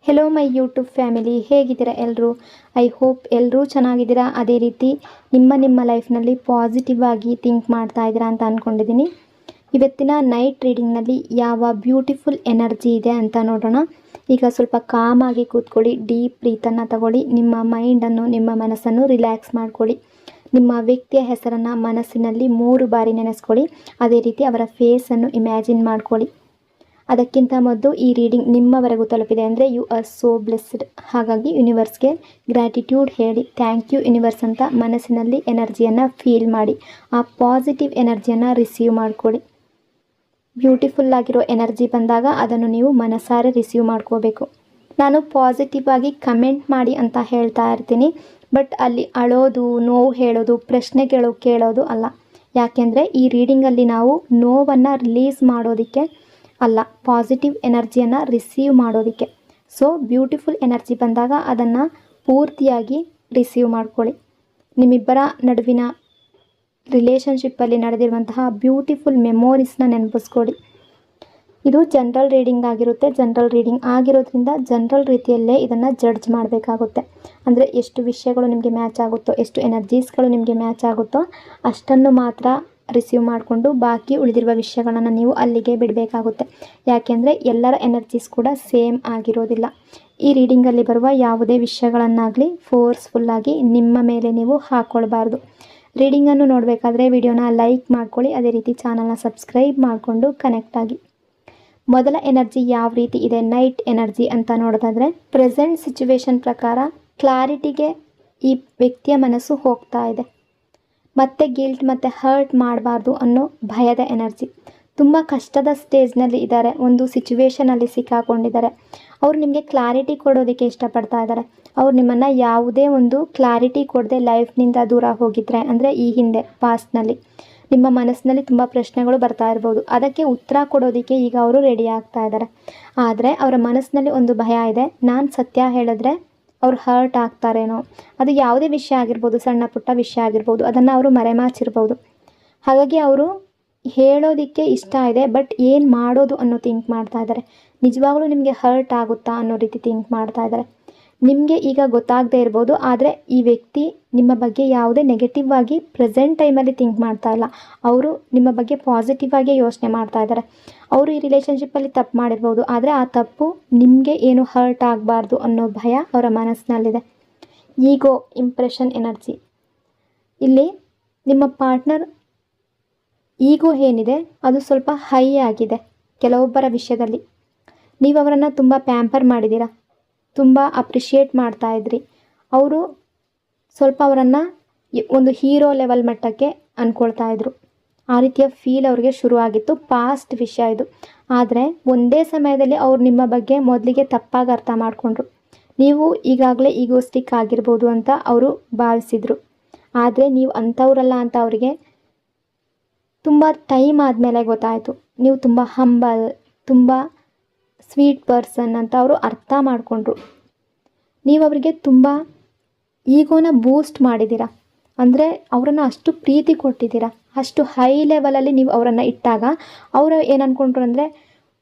Hello my YouTube family, ಹೇಗಿದ್ದೀರಾ ಎಲ್ಲರೂ? I hope ಎಲ್ಲರೂ ಚೆನ್ನಾಗಿದ್ದೀರಾ. ಅದೇ ರೀತಿ ನಿಮ್ಮ ಲೈಫ್ನಲ್ಲಿ ಪಾಸಿಟಿವ್ ಆಗಿ ಥಿಂಕ್ ಮಾಡ್ತಾ ಇದ್ದೀರಾ ಅಂತ ಅಂದ್ಕೊಂಡಿದ್ದೀನಿ. ಇವತ್ತಿನ ನೈಟ್ ರೀಡಿಂಗ್ನಲ್ಲಿ ಯಾವ ಬ್ಯೂಟಿಫುಲ್ ಎನರ್ಜಿ ಇದೆ ಅಂತ ನೋಡೋಣ. ಈಗ ಸ್ವಲ್ಪ ಕಾಮಾಗಿ ಕೂತ್ಕೊಳ್ಳಿ, ಡೀಪ್ ಬ್ರೀತನ್ನು ತಗೊಳ್ಳಿ, ನಿಮ್ಮ ಮೈಂಡನ್ನು ನಿಮ್ಮ ಮನಸ್ಸನ್ನು ರಿಲ್ಯಾಕ್ಸ್ ಮಾಡ್ಕೊಳ್ಳಿ. ನಿಮ್ಮ ವ್ಯಕ್ತಿಯ ಹೆಸರನ್ನು ಮನಸ್ಸಿನಲ್ಲಿ 3 ಬಾರಿ ನೆನೆಸ್ಕೊಳ್ಳಿ. ಅದೇ ರೀತಿ ಅವರ ಫೇಸನ್ನು ಇಮ್ಯಾಜಿನ್ ಮಾಡ್ಕೊಳ್ಳಿ. ಅದಕ್ಕಿಂತ ಮೊದಲು ಈ ರೀಡಿಂಗ್ ನಿಮ್ಮವರೆಗೂ ತಲುಪಿದೆ ಅಂದರೆ ಯು ಆರ್ ಸೋ ಬ್ಲೆಸ್ಡ್. ಹಾಗಾಗಿ ಯೂನಿವರ್ಸ್ಗೆ ಗ್ರ್ಯಾಟಿಟ್ಯೂಡ್ ಹೇಳಿ, ಥ್ಯಾಂಕ್ ಯು ಯೂನಿವರ್ಸ್ ಅಂತ ಮನಸ್ಸಿನಲ್ಲಿ ಎನರ್ಜಿಯನ್ನು ಫೀಲ್ ಮಾಡಿ. ಆ ಪಾಸಿಟಿವ್ ಎನರ್ಜಿಯನ್ನು ರಿಸೀವ್ ಮಾಡ್ಕೊಳ್ಳಿ. ಬ್ಯೂಟಿಫುಲ್ ಆಗಿರೋ ಎನರ್ಜಿ ಬಂದಾಗ ಅದನ್ನು ನೀವು ಮನಸಾರೆ ರಿಸೀವ್ ಮಾಡ್ಕೋಬೇಕು. ನಾನು ಪಾಸಿಟಿವ್ ಆಗಿ ಕಮೆಂಟ್ ಮಾಡಿ ಅಂತ ಹೇಳ್ತಾ ಇರ್ತೀನಿ, ಬಟ್ ಅಲ್ಲಿ ಅಳೋದು, ನೋವು ಹೇಳೋದು, ಪ್ರಶ್ನೆಗಳು ಕೇಳೋದು ಅಲ್ಲ. ಯಾಕೆಂದರೆ ಈ ರೀಡಿಂಗಲ್ಲಿ ನಾವು ನೋವನ್ನು ರಿಲೀಸ್ ಮಾಡೋದಕ್ಕೆ ಅಲ್ಲ, ಪಾಸಿಟಿವ್ ಎನರ್ಜಿಯನ್ನು ರಿಸೀವ್ ಮಾಡೋದಕ್ಕೆ. ಸೊ ಬ್ಯೂಟಿಫುಲ್ ಎನರ್ಜಿ ಬಂದಾಗ ಅದನ್ನು ಪೂರ್ತಿಯಾಗಿ ರಿಸೀವ್ ಮಾಡ್ಕೊಳ್ಳಿ. ನಿಮ್ಮಿಬ್ಬರ ನಡುವಿನ ರಿಲೇಷನ್ಶಿಪ್ಪಲ್ಲಿ ನಡೆದಿರುವಂತಹ ಬ್ಯೂಟಿಫುಲ್ ಮೆಮೊರೀಸ್ನ ನೆನಪಿಸ್ಕೊಳ್ಳಿ. ಇದು ಜನರಲ್ ರೀಡಿಂಗ್ ಆಗಿರುತ್ತೆ. ಜನರಲ್ ರೀಡಿಂಗ್ ಆಗಿರೋದ್ರಿಂದ ಜನರಲ್ ರೀತಿಯಲ್ಲೇ ಇದನ್ನು ಜಡ್ಜ್ ಮಾಡಬೇಕಾಗುತ್ತೆ. ಅಂದರೆ ಎಷ್ಟು ವಿಷಯಗಳು ನಿಮಗೆ ಮ್ಯಾಚ್ ಆಗುತ್ತೋ, ಎಷ್ಟು ಎನರ್ಜೀಸ್ಗಳು ನಿಮಗೆ ಮ್ಯಾಚ್ ಆಗುತ್ತೋ ಅಷ್ಟನ್ನು ಮಾತ್ರ ರಿಸೀವ್ ಮಾಡಿಕೊಂಡು ಬಾಕಿ ಉಳಿದಿರುವ ವಿಷಯಗಳನ್ನು ನೀವು ಅಲ್ಲಿಗೆ ಬಿಡಬೇಕಾಗುತ್ತೆ. ಯಾಕೆಂದರೆ ಎಲ್ಲರ ಎನರ್ಜೀಸ್ ಕೂಡ ಸೇಮ್ ಆಗಿರೋದಿಲ್ಲ. ಈ ರೀಡಿಂಗಲ್ಲಿ ಬರುವ ಯಾವುದೇ ವಿಷಯಗಳನ್ನಾಗಲಿ ಫೋರ್ಸ್ಫುಲ್ಲಾಗಿ ನಿಮ್ಮ ಮೇಲೆ ನೀವು ಹಾಕ್ಕೊಳ್ಬಾರ್ದು. ರೀಡಿಂಗನ್ನು ನೋಡಬೇಕಾದ್ರೆ ವಿಡಿಯೋನ ಲೈಕ್ ಮಾಡ್ಕೊಳ್ಳಿ. ಅದೇ ರೀತಿ ಚಾನಲ್ನ ಸಬ್ಸ್ಕ್ರೈಬ್ ಮಾಡಿಕೊಂಡು ಕನೆಕ್ಟ್ ಆಗಿ. ಮೊದಲ ಎನರ್ಜಿ ಯಾವ ರೀತಿ ಇದೆ ನೈಟ್ ಎನರ್ಜಿ ಅಂತ ನೋಡೋದಾದರೆ, ಪ್ರೆಸೆಂಟ್ ಸಿಚುವೇಶನ್ ಪ್ರಕಾರ ಕ್ಲಾರಿಟಿಗೆ ಈ ವ್ಯಕ್ತಿಯ ಮನಸ್ಸು ಹೋಗ್ತಾ ಇದೆ. ಮತ್ತೆ ಗಿಲ್ಟ್ ಮತ್ತು ಹರ್ಟ್ ಮಾಡಬಾರ್ದು ಅನ್ನೋ ಭಯದ ಎನರ್ಜಿ. ತುಂಬ ಕಷ್ಟದ ಸ್ಟೇಜ್ನಲ್ಲಿ ಇದ್ದಾರೆ, ಒಂದು ಸಿಚುವೇಷನಲ್ಲಿ ಸಿಕ್ಕಾಕೊಂಡಿದ್ದಾರೆ. ಅವರು ನಿಮಗೆ ಕ್ಲಾರಿಟಿ ಕೊಡೋದಕ್ಕೆ ಇಷ್ಟಪಡ್ತಾ ಇದ್ದಾರೆ. ಅವ್ರು ನಿಮ್ಮನ್ನು ಯಾವುದೇ ಒಂದು ಕ್ಲಾರಿಟಿ ಕೊಡದೆ ಲೈಫ್ನಿಂದ ದೂರ ಹೋಗಿದ್ರೆ, ಅಂದರೆ ಈ ಹಿಂದೆ ಪಾಸ್ಟ್ನಲ್ಲಿ ನಿಮ್ಮ ಮನಸ್ಸಿನಲ್ಲಿ ತುಂಬ ಪ್ರಶ್ನೆಗಳು ಬರ್ತಾ ಇರ್ಬೋದು. ಅದಕ್ಕೆ ಉತ್ತರ ಕೊಡೋದಕ್ಕೆ ಈಗ ಅವರು ರೆಡಿ ಆಗ್ತಾ ಇದ್ದಾರೆ. ಆದರೆ ಅವರ ಮನಸ್ಸಿನಲ್ಲಿ ಒಂದು ಭಯ ಇದೆ, ನಾನು ಸತ್ಯ ಹೇಳಿದ್ರೆ ಅವ್ರು ಹರ್ಟ್ ಆಗ್ತಾರೇನೋ. ಅದು ಯಾವುದೇ ವಿಷಯ ಆಗಿರ್ಬೋದು, ಸಣ್ಣ ಪುಟ್ಟ ವಿಷಯ ಆಗಿರ್ಬೋದು, ಅದನ್ನು ಅವರು ಮರೆಮಾಚಿರ್ಬೋದು. ಹಾಗಾಗಿ ಅವರು ಹೇಳೋದಕ್ಕೆ ಇಷ್ಟ ಇದೆ, ಬಟ್ ಏನು ಮಾಡೋದು ಅನ್ನೋ ಥಿಂಕ್ ಮಾಡ್ತಾ ಇದ್ದಾರೆ. ನಿಜವಾಗ್ಲೂ ನಿಮಗೆ ಹರ್ಟ್ ಆಗುತ್ತಾ ಅನ್ನೋ ರೀತಿ ಥಿಂಕ್ ಮಾಡ್ತಾ ಇದ್ದಾರೆ. ನಿಮಗೆ ಈಗ ಗೊತ್ತಾಗದೇ ಇರ್ಬೋದು, ಆದರೆ ಈ ವ್ಯಕ್ತಿ ನಿಮ್ಮ ಬಗ್ಗೆ ಯಾವುದೇ ನೆಗೆಟಿವ್ ಆಗಿ ಪ್ರೆಸೆಂಟ್ ಟೈಮಲ್ಲಿ ಥಿಂಕ್ ಮಾಡ್ತಾ ಇಲ್ಲ. ಅವರು ನಿಮ್ಮ ಬಗ್ಗೆ ಪಾಸಿಟಿವ್ ಆಗಿ ಯೋಚನೆ ಮಾಡ್ತಾ ಇದ್ದಾರೆ. ಅವರು ಈ ರಿಲೇಷನ್ಶಿಪ್ಪಲ್ಲಿ ತಪ್ಪು ಮಾಡಿರ್ಬೋದು, ಆದರೆ ಆ ತಪ್ಪು ನಿಮಗೆ ಏನು ಹರ್ಟ್ ಆಗಬಾರ್ದು ಅನ್ನೋ ಭಯ ಅವರ ಮನಸ್ಸಿನಲ್ಲಿದೆ. ಈಗೋ ಇಂಪ್ರೆಷನ್ ಎನರ್ಜಿ. ಇಲ್ಲಿ ನಿಮ್ಮ ಪಾರ್ಟ್ನರ್ ಈಗೋ ಏನಿದೆ ಅದು ಸ್ವಲ್ಪ ಹೈ ಆಗಿದೆ. ಕೆಲವೊಬ್ಬರ ವಿಷಯದಲ್ಲಿ ನೀವು ಅವರನ್ನು ತುಂಬ ಪ್ಯಾಂಪರ್ ಮಾಡಿದ್ದೀರಾ, ತುಂಬ ಅಪ್ರಿಷಿಯೇಟ್ ಮಾಡ್ತಾ ಇದ್ರಿ. ಅವರು ಸ್ವಲ್ಪ ಅವರನ್ನು ಒಂದು ಹೀರೋ ಲೆವೆಲ್ ಮಟ್ಟಕ್ಕೆ ಅಂದ್ಕೊಳ್ತಾ ಇದ್ರು. ಆ ರೀತಿಯ ಫೀಲ್ ಅವ್ರಿಗೆ ಶುರುವಾಗಿತ್ತು. ಪಾಸ್ಟ್ ವಿಷಯ ಇದು. ಆದರೆ ಒಂದೇ ಸಮಯದಲ್ಲಿ ಅವ್ರು ನಿಮ್ಮ ಬಗ್ಗೆ ಮೊದಲಿಗೆ ತಪ್ಪಾಗಿ ಅರ್ಥ ಮಾಡಿಕೊಂಡ್ರು. ನೀವು ಈಗಾಗಲೇ ಈಗೋಸ್ಟಿಕ್ ಆಗಿರ್ಬೋದು ಅಂತ ಅವರು ಭಾವಿಸಿದರು. ಆದರೆ ನೀವು ಅಂಥವ್ರಲ್ಲ ಅಂತ ಅವರಿಗೆ ತುಂಬ ಟೈಮ್ ಆದಮೇಲೆ ಗೊತ್ತಾಯಿತು. ನೀವು ತುಂಬ ಹಂಬಲ್, ತುಂಬ ಸ್ವೀಟ್ ಪರ್ಸನ್ ಅಂತ ಅವರು ಅರ್ಥ ಮಾಡಿಕೊಂಡ್ರು. ನೀವು ಅವರಿಗೆ ತುಂಬ ಈಗೋನ ಬೂಸ್ಟ್ ಮಾಡಿದ್ದೀರಾ. ಅಂದರೆ ಅವರನ್ನು ಅಷ್ಟು ಪ್ರೀತಿ ಕೊಟ್ಟಿದ್ದೀರಾ. ಅಷ್ಟು ಹೈ ಲೆವೆಲಲ್ಲಿ ನೀವು ಅವರನ್ನು ಇಟ್ಟಾಗ ಅವರು ಏನು ಅಂದ್ಕೊಂಡ್ರು ಅಂದರೆ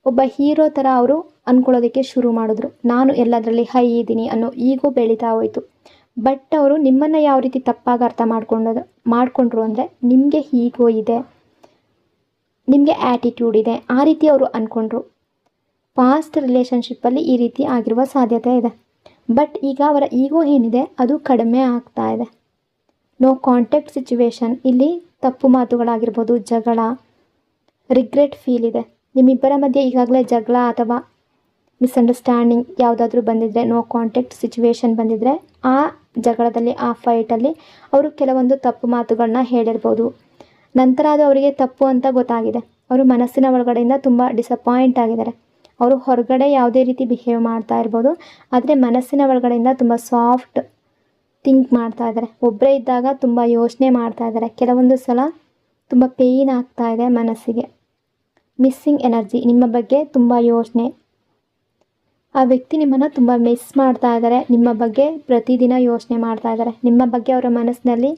ಒಬ್ಬ ಹೀರೋ ಥರ ಅವರು ಅಂದ್ಕೊಳ್ಳೋದಕ್ಕೆ ಶುರು ಮಾಡಿದ್ರು. ನಾನು ಎಲ್ಲದರಲ್ಲಿ ಹೈ ಇದ್ದೀನಿ ಅನ್ನೋ ಈಗೋ ಬೆಳೀತಾ ಹೋಯಿತು. ಬಟ್ ಅವರು ನಿಮ್ಮನ್ನು ಯಾವ ರೀತಿ ತಪ್ಪಾಗಿ ಅರ್ಥ ಮಾಡಿಕೊಂಡ್ರು ಅಂದರೆ ನಿಮಗೆ ಈಗೋ ಇದೆ, ನಿಮಗೆ ಆ್ಯಟಿಟ್ಯೂಡ್ ಇದೆ, ಆ ರೀತಿ ಅವರು ಅಂದ್ಕೊಂಡ್ರು. ಪಾಸ್ಟ್ ರಿಲೇಷನ್ಶಿಪ್ಪಲ್ಲಿ ಈ ರೀತಿ ಆಗಿರುವ ಸಾಧ್ಯತೆ ಇದೆ. ಬಟ್ ಈಗ ಅವರ ಈಗೋ ಏನಿದೆ ಅದು ಕಡಿಮೆ ಆಗ್ತಾ ಇದೆ. No contact situation. ಇಲ್ಲಿ ತಪ್ಪು ಮಾತುಗಳಾಗಿರ್ಬೋದು, ಜಗಳ, ರಿಗ್ರೆಟ್ ಫೀಲ್ ಇದೆ. ನಿಮ್ಮಿಬ್ಬರ ಮಧ್ಯೆ ಈಗಾಗಲೇ ಜಗಳ ಅಥವಾ ಮಿಸ್ಅಂಡರ್ಸ್ಟ್ಯಾಂಡಿಂಗ್ ಯಾವುದಾದ್ರೂ ಬಂದಿದ್ದರೆ, ನೋ ಕಾಂಟ್ಯಾಕ್ಟ್ ಸಿಚುವೇಶನ್ ಬಂದಿದ್ದರೆ, ಆ ಜಗಳದಲ್ಲಿ, ಆ ಫೈಟಲ್ಲಿ ಅವರು ಕೆಲವೊಂದು ತಪ್ಪು ಮಾತುಗಳನ್ನ ಹೇಳಿರ್ಬೋದು. ನಂತರ ಅದು ಅವರಿಗೆ ತಪ್ಪು ಅಂತ ಗೊತ್ತಾಗಿದೆ. ಅವರು ಮನಸ್ಸಿನ ಒಳಗಡೆಯಿಂದ ತುಂಬ ಡಿಸಪಾಯಿಂಟ್ ಆಗಿದ್ದಾರೆ. ಅವರು ಹೊರಗಡೆ ಯಾವುದೇ ರೀತಿ ಬಿಹೇವ್ ಮಾಡ್ತಾ ಇರ್ಬೋದು, ಆದರೆ ಮನಸ್ಸಿನ ಒಳಗಡೆಯಿಂದ ತುಂಬ ಸಾಫ್ಟ್ ಥಿಂಕ್ ಮಾಡ್ತಾ ಇದ್ದಾರೆ. ಒಬ್ಬರೇ ಇದ್ದಾಗ ತುಂಬ ಯೋಚನೆ ಮಾಡ್ತಾ ಇದ್ದಾರೆ. ಕೆಲವೊಂದು ಸಲ ತುಂಬ ಪೇಯ್ನ್ ಆಗ್ತಾ ಇದೆ ಮನಸ್ಸಿಗೆ. Missing energy. ನಿಮ್ಮ ಬಗ್ಗೆ ತುಂಬ ಯೋಚನೆ. ಆ ವ್ಯಕ್ತಿ ನಿಮ್ಮನ್ನು ತುಂಬ ಮಿಸ್ ಮಾಡ್ತಾ ಇದ್ದಾರೆ. ನಿಮ್ಮ ಬಗ್ಗೆ ಪ್ರತಿದಿನ ಯೋಚನೆ ಮಾಡ್ತಾ ಇದ್ದಾರೆ. ನಿಮ್ಮ ಬಗ್ಗೆ ಅವರ ಮನಸ್ಸಿನಲ್ಲಿ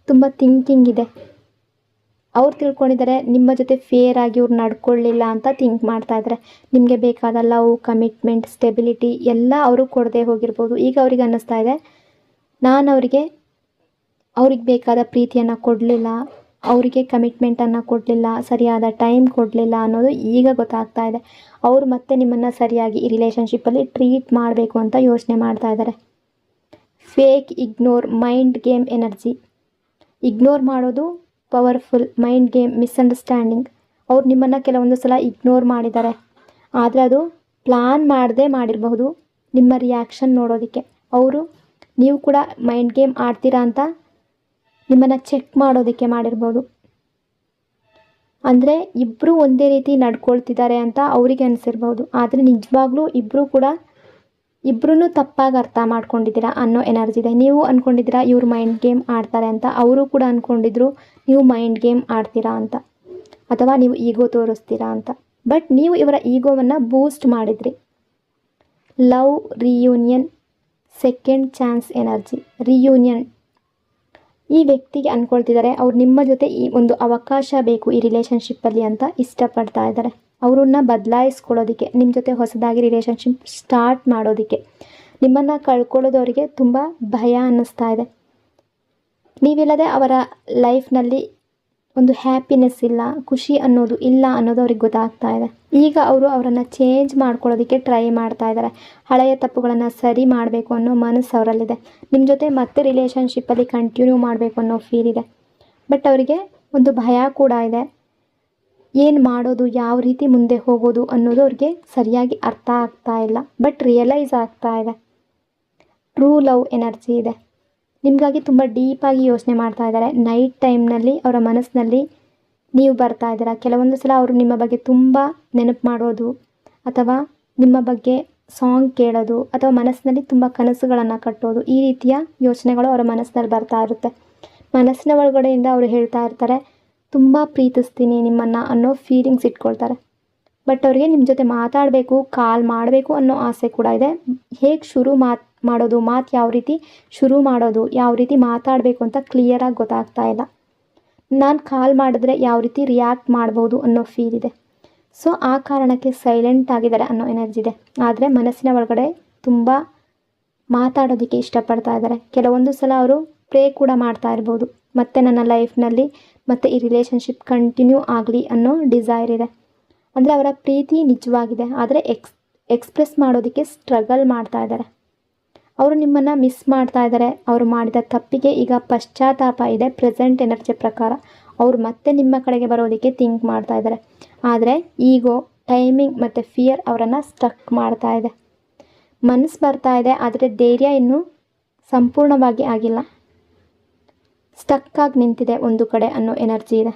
ತುಂಬ ಥಿಂಕಿಂಗ್ ಇದೆ. ಅವ್ರು ತಿಳ್ಕೊಂಡಿದ್ದಾರೆ ನಿಮ್ಮ ಜೊತೆ ಫೇರ್ ಆಗಿ ಇವ್ರು ನಡ್ಕೊಳ್ಳಿಲ್ಲ ಅಂತ ಥಿಂಕ್ ಮಾಡ್ತಾ ಇದ್ದಾರೆ. ನಿಮಗೆ ಬೇಕಾದ ಲವ್, ಕಮಿಟ್ಮೆಂಟ್, ಸ್ಟೆಬಿಲಿಟಿ ಎಲ್ಲ ಅವರು ಕೊಡದೆ ಹೋಗಿರ್ಬೋದು. ಈಗ ಅವ್ರಿಗೆ ಅನ್ನಿಸ್ತಾ ಇದೆ, ನಾನು ಅವ್ರಿಗೆ ಬೇಕಾದ ಪ್ರೀತಿಯನ್ನು ಕೊಡಲಿಲ್ಲ, ಅವರಿಗೆ ಕಮಿಟ್ಮೆಂಟನ್ನು ಕೊಡಲಿಲ್ಲ, ಸರಿಯಾದ ಟೈಮ್ ಕೊಡಲಿಲ್ಲ ಅನ್ನೋದು ಈಗ ಗೊತ್ತಾಗ್ತಾ ಇದೆ. ಅವರು ಮತ್ತೆ ನಿಮ್ಮನ್ನು ಸರಿಯಾಗಿ ಈ ರಿಲೇಷನ್ಶಿಪ್ಪಲ್ಲಿ ಟ್ರೀಟ್ ಮಾಡಬೇಕು ಅಂತ ಯೋಚನೆ ಮಾಡ್ತಾ ಇದ್ದಾರೆ. Fake ignore, mind game energy. Ignore ಮಾಡೋದು ಪವರ್ಫುಲ್, ಮೈಂಡ್ ಗೇಮ್, ಮಿಸ್ಅಂಡರ್ಸ್ಟ್ಯಾಂಡಿಂಗ್. ಅವ್ರು ನಿಮ್ಮನ್ನು ಕೆಲವೊಂದು ಸಲ ಇಗ್ನೋರ್ ಮಾಡಿದ್ದಾರೆ, ಆದರೆ ಅದು ಪ್ಲ್ಯಾನ್ ಮಾಡದೆ ಮಾಡಿರಬಹುದು ನಿಮ್ಮ ರಿಯಾಕ್ಷನ್ ನೋಡೋದಕ್ಕೆ. ನೀವು ಕೂಡ ಮೈಂಡ್ ಗೇಮ್ ಆಡ್ತೀರಾ ಅಂತ ನಿಮ್ಮನ್ನು ಚೆಕ್ ಮಾಡೋದಕ್ಕೆ ಮಾಡಿರ್ಬೋದು. ಅಂದರೆ ಇಬ್ಬರು ಒಂದೇ ರೀತಿ ನಡ್ಕೊಳ್ತಿದ್ದಾರೆ ಅಂತ ಅವರಿಗೆ ಅನಿಸಿರ್ಬೋದು, ಆದರೆ ನಿಜವಾಗ್ಲೂ ಇಬ್ಬರೂ ತಪ್ಪಾಗಿ ಅರ್ಥ ಮಾಡ್ಕೊಂಡಿದ್ದೀರಾ ಅನ್ನೋ ಎನರ್ಜಿ ಇದೆ. ನೀವು ಅಂದ್ಕೊಂಡಿದ್ದೀರಾ ಇವ್ರು ಮೈಂಡ್ ಗೇಮ್ ಆಡ್ತಾರೆ ಅಂತ, ಅವರು ಕೂಡ ಅಂದ್ಕೊಂಡಿದ್ರು ನೀವು ಮೈಂಡ್ ಗೇಮ್ ಆಡ್ತೀರಾ ಅಂತ, ಅಥವಾ ನೀವು ಈಗೋ ತೋರಿಸ್ತೀರಾ ಅಂತ. ಬಟ್ ನೀವು ಇವರ ಈಗೋವನ್ನು ಬೂಸ್ಟ್ ಮಾಡಿದ್ರಿ. Love reunion, second chance energy. Reunion, ಈ ವ್ಯಕ್ತಿಗೆ ಅಂದ್ಕೊಳ್ತಿದ್ದಾರೆ ಅವ್ರು ನಿಮ್ಮ ಜೊತೆ ಈ ಒಂದು ಅವಕಾಶ ಬೇಕು ಈ ರಿಲೇಷನ್ಶಿಪ್ಪಲ್ಲಿ ಅಂತ ಇಷ್ಟಪಡ್ತಾ ಇದ್ದಾರೆ. ಅವರನ್ನ ಬದಲಾಯಿಸ್ಕೊಳ್ಳೋದಕ್ಕೆ, ನಿಮ್ಮ ಜೊತೆ ಹೊಸದಾಗಿ ರಿಲೇಷನ್ಶಿಪ್ ಸ್ಟಾರ್ಟ್ ಮಾಡೋದಕ್ಕೆ. ನಿಮ್ಮನ್ನು ಕಳ್ಕೊಳ್ಳೋದು ಅವರಿಗೆ ತುಂಬ ಭಯ ಅನ್ನಿಸ್ತಾ ಇದೆ. ನೀವಿಲ್ಲದೆ ಅವರ ಲೈಫ್ನಲ್ಲಿ ಒಂದು ಹ್ಯಾಪಿನೆಸ್ ಇಲ್ಲ, ಖುಷಿ ಅನ್ನೋದು ಇಲ್ಲ ಅನ್ನೋದು ಅವ್ರಿಗೆ ಗೊತ್ತಾಗ್ತಾ ಇದೆ. ಈಗ ಅವರು ಅವರನ್ನು ಚೇಂಜ್ ಮಾಡ್ಕೊಳ್ಳೋದಕ್ಕೆ ಟ್ರೈ ಮಾಡ್ತಾ ಇದ್ದಾರೆ. ಹಳೆಯ ತಪ್ಪುಗಳನ್ನು ಸರಿ ಮಾಡಬೇಕು ಅನ್ನೋ ಮನಸ್ಸು ಅವರಲ್ಲಿದೆ. ನಿಮ್ಮ ಜೊತೆ ಮತ್ತೆ ರಿಲೇಷನ್ಶಿಪ್ಪಲ್ಲಿ ಕಂಟಿನ್ಯೂ ಮಾಡಬೇಕು ಅನ್ನೋ ಫೀಲ್ ಇದೆ. ಬಟ್ ಅವರಿಗೆ ಒಂದು ಭಯ ಕೂಡ ಇದೆ. ಏನು ಮಾಡೋದು, ಯಾವ ರೀತಿ ಮುಂದೆ ಹೋಗೋದು ಅನ್ನೋದು ಅವ್ರಿಗೆ ಸರಿಯಾಗಿ ಅರ್ಥ ಆಗ್ತಾ ಇಲ್ಲ, ಬಟ್ ರಿಯಲೈಸ್ ಆಗ್ತಾ ಇದೆ. ಟ್ರೂ ಲವ್ ಎನರ್ಜಿ ಇದೆ. ನಿಮಗಾಗಿ ತುಂಬ ಡೀಪಾಗಿ ಯೋಚನೆ ಮಾಡ್ತಾ ಇದ್ದಾರೆ. ನೈಟ್ ಟೈಮ್ನಲ್ಲಿ ಅವರ ಮನಸ್ಸಿನಲ್ಲಿ ನೀವು ಬರ್ತಾ ಇದ್ದೀರಾ. ಕೆಲವೊಂದು ಸಲ ಅವರು ನಿಮ್ಮ ಬಗ್ಗೆ ತುಂಬ ನೆನಪು ಮಾಡೋದು, ಅಥವಾ ನಿಮ್ಮ ಬಗ್ಗೆ ಸಾಂಗ್ ಕೇಳೋದು, ಅಥವಾ ಮನಸ್ಸಿನಲ್ಲಿ ತುಂಬ ಕನಸುಗಳನ್ನು ಕಟ್ಟೋದು, ಈ ರೀತಿಯ ಯೋಚನೆಗಳು ಅವರ ಮನಸ್ಸಿನಲ್ಲಿ ಬರ್ತಾ ಇರುತ್ತೆ. ಮನಸ್ಸಿನ ಒಳಗಡೆಯಿಂದ ಅವರು ಹೇಳ್ತಾ ಇರ್ತಾರೆ, ತುಂಬ ಪ್ರೀತಿಸ್ತೀನಿ ನಿಮ್ಮನ್ನು ಅನ್ನೋ ಫೀಲಿಂಗ್ಸ್ ಇಟ್ಕೊಳ್ತಾರೆ. ಬಟ್ ಅವರಿಗೆ ನಿಮ್ಮ ಜೊತೆ ಮಾತಾಡಬೇಕು, ಕಾಲ್ ಮಾಡಬೇಕು ಅನ್ನೋ ಆಸೆ ಕೂಡ ಇದೆ. ಹೇಗೆ ಶುರು ಮಾಡೋದು, ಮಾತು ಯಾವ ರೀತಿ ಶುರು ಮಾಡೋದು, ಯಾವ ರೀತಿ ಮಾತಾಡಬೇಕು ಅಂತ ಕ್ಲಿಯರಾಗಿ ಗೊತ್ತಾಗ್ತಾ ಇಲ್ಲ. ನಾನು ಕಾಲ್ ಮಾಡಿದ್ರೆ ಯಾವ ರೀತಿ ರಿಯಾಕ್ಟ್ ಮಾಡ್ಬೋದು ಅನ್ನೋ ಫೀಲ್ ಇದೆ. ಸೊ ಆ ಕಾರಣಕ್ಕೆ ಸೈಲೆಂಟ್ ಆಗಿದ್ದಾರೆ ಅನ್ನೋ ಎನರ್ಜಿ ಇದೆ. ಆದರೆ ಮನಸ್ಸಿನ ಒಳಗಡೆ ತುಂಬ ಮಾತಾಡೋದಕ್ಕೆ ಇಷ್ಟಪಡ್ತಾ ಇದ್ದಾರೆ. ಕೆಲವೊಂದು ಸಲ ಅವರು ಪ್ರೇ ಕೂಡ ಮಾಡ್ತಾ ಇರ್ಬೋದು, ಮತ್ತು ನನ್ನ ಲೈಫ್ನಲ್ಲಿ ಮತ್ತು ಈ ರಿಲೇಷನ್ಶಿಪ್ ಕಂಟಿನ್ಯೂ ಆಗಲಿ ಅನ್ನೋ ಡಿಸೈರ್ ಇದೆ. ಅಂದರೆ ಅವರ ಪ್ರೀತಿ ನಿಜವಾಗಿದೆ, ಆದರೆ ಎಕ್ಸ್ಪ್ರೆಸ್ ಮಾಡೋದಕ್ಕೆ ಸ್ಟ್ರಗಲ್ ಮಾಡ್ತಾ ಇದ್ದಾರೆ. ಅವರು ನಿಮ್ಮನ್ನು ಮಿಸ್ ಮಾಡ್ತಾ ಇದ್ದಾರೆ. ಅವರು ಮಾಡಿದ ತಪ್ಪಿಗೆ ಈಗ ಪಶ್ಚಾತ್ತಾಪ ಇದೆ. ಪ್ರೆಸೆಂಟ್ ಎನರ್ಜಿ ಪ್ರಕಾರ ಅವರು ಮತ್ತೆ ನಿಮ್ಮ ಕಡೆಗೆ ಬರೋದಕ್ಕೆ ಥಿಂಕ್ ಮಾಡ್ತಾ ಇದ್ದಾರೆ. ಆದರೆ ಈಗೋ, ಟೈಮಿಂಗ್ ಮತ್ತು ಫಿಯರ್ ಅವರನ್ನು ಸ್ಟಕ್ ಮಾಡ್ತಾ ಇದೆ. ಮನಸ್ಸು ಬರ್ತಾ ಇದೆ, ಆದರೆ ಧೈರ್ಯ ಇನ್ನೂ ಸಂಪೂರ್ಣವಾಗಿ ಆಗಿಲ್ಲ. ಸ್ಟಕ್ಕಾಗಿ ನಿಂತಿದೆ ಒಂದು ಕಡೆ ಅನ್ನೋ ಎನರ್ಜಿ ಇದೆ.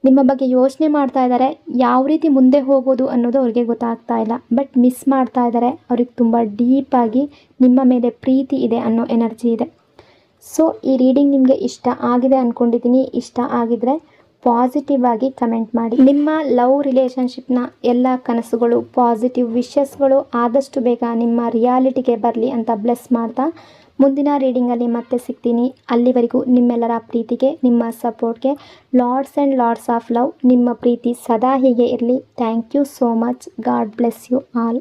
ನಿಮ್ಮ ಬಗ್ಗೆ ಯೋಚನೆ ಮಾಡ್ತಾ ಇದ್ದಾರೆ. ಯಾವ ರೀತಿ ಮುಂದೆ ಹೋಗೋದು ಅನ್ನೋದು ಅವ್ರಿಗೆ ಗೊತ್ತಾಗ್ತಾ ಇಲ್ಲ, ಬಟ್ ಮಿಸ್ ಮಾಡ್ತಾ ಇದ್ದಾರೆ. ಅವ್ರಿಗೆ ತುಂಬ ಡೀಪಾಗಿ ನಿಮ್ಮ ಮೇಲೆ ಪ್ರೀತಿ ಇದೆ ಅನ್ನೋ ಎನರ್ಜಿ ಇದೆ. ಸೊ ಈ ರೀಡಿಂಗ್ ನಿಮಗೆ ಇಷ್ಟ ಆಗಿದೆ ಅಂದ್ಕೊಂಡಿದ್ದೀನಿ. ಇಷ್ಟ ಆಗಿದ್ರೆ ಪಾಸಿಟಿವ್ ಆಗಿ ಕಮೆಂಟ್ ಮಾಡಿ. ನಿಮ್ಮ ಲವ್ ರಿಲೇಷನ್ಶಿಪ್ನ ಎಲ್ಲ ಕನಸುಗಳು, ಪಾಸಿಟಿವ್ ವಿಷಸ್ಗಳು ಆದಷ್ಟು ಬೇಗ ನಿಮ್ಮ ರಿಯಾಲಿಟಿಗೆ ಬರಲಿ ಅಂತ ಬ್ಲೆಸ್ ಮಾಡ್ತಾ ಮುಂದಿನ ರೀಡಿಂಗಲ್ಲಿ ಮತ್ತೆ ಸಿಗ್ತೀನಿ. ಅಲ್ಲಿವರೆಗೂ ನಿಮ್ಮೆಲ್ಲರ ಪ್ರೀತಿಗೆ, ನಿಮ್ಮ ಸಪೋರ್ಟ್ಗೆ lots and lots of love. ನಿಮ್ಮ ಪ್ರೀತಿ ಸದಾ ಹೀಗೆ ಇರಲಿ. Thank you so much. God bless you all.